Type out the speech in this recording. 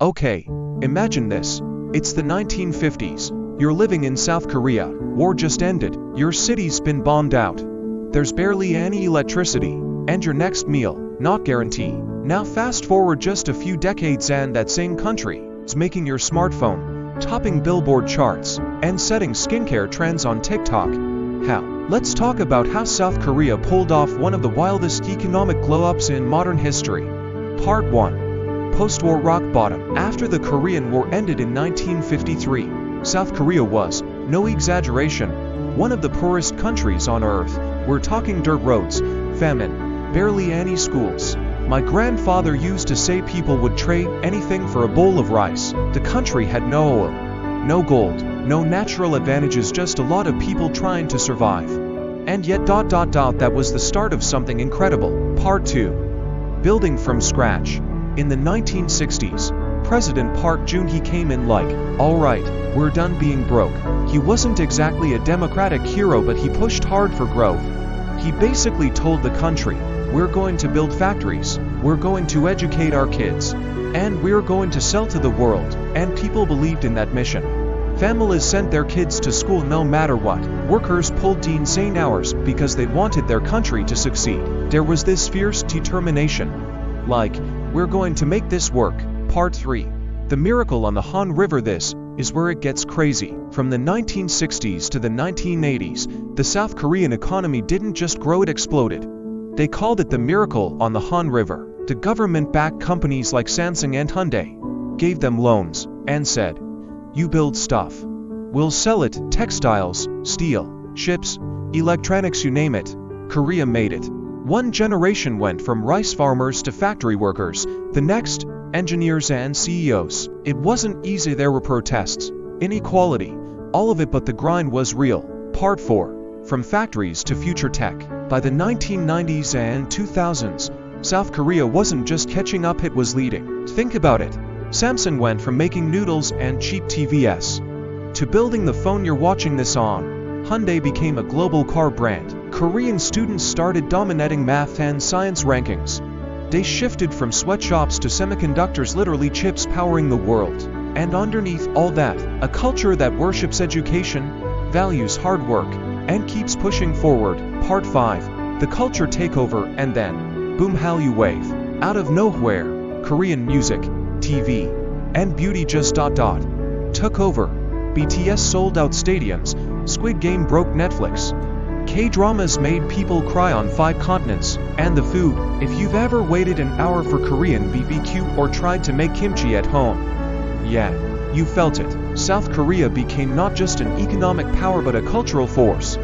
Okay, imagine this. It's the 1950s. You're living in South Korea. War just ended. Your city's been bombed out. There's barely any electricity. And your next meal, not guaranteed. Now fast forward just a few decades and that same country is making your smartphone, topping Billboard charts, and setting skincare trends on TikTok. How? Let's talk about how South Korea pulled off one of the wildest economic glow-ups in modern history. Part 1. Post-war rock bottom. After the Korean War ended in 1953, South Korea was, no exaggeration, one of the poorest countries on earth. We're talking dirt roads, famine, barely any schools. My grandfather used to say people would trade anything for a bowl of rice. The country had no oil, no gold, no natural advantages, just a lot of people trying to survive. And yet that was the start of something incredible. Part 2. Building from scratch. In the 1960s, President Park Geun-hye came in like, alright, we're done being broke. He wasn't exactly a democratic hero, but he pushed hard for growth. He basically told the country, we're going to build factories, we're going to educate our kids, and we're going to sell to the world, and people believed in that mission. Families sent their kids to school no matter what. Workers pulled the insane hours because they wanted their country to succeed. There was this fierce determination. Like, we're going to make this work. Part 3. The miracle on the Han River. This is where it gets crazy. From the 1960s to the 1980s, the South Korean economy didn't just grow, it exploded. They called it the miracle on the Han River. The government-backed companies like Samsung and Hyundai gave them loans and said, you build stuff, we'll sell it. Textiles, steel, ships, electronics, you name it. Korea made it. One generation went from rice farmers to factory workers, the next, engineers and CEOs. It wasn't easy, there were protests, inequality, all of it, but the grind was real. Part 4. From factories to future tech. By the 1990s and 2000s, South Korea wasn't just catching up, it was leading. Think about it. Samsung went from making noodles and cheap TVs to building the phone you're watching this on. Hyundai became a global car brand. Korean students started dominating math and science rankings. They shifted from sweatshops to semiconductors, literally chips powering the world. And underneath all that, a culture that worships education, values hard work, and keeps pushing forward. Part 5. The culture takeover. And then, boom, Hallyu wave. Out of nowhere, Korean music, TV, and beauty just took over. BTS sold out stadiums, Squid Game broke Netflix. K-dramas made people cry on 5 continents. And the food, if you've ever waited an hour for Korean BBQ or tried to make kimchi at home, yeah, you felt it. South Korea became not just an economic power but a cultural force.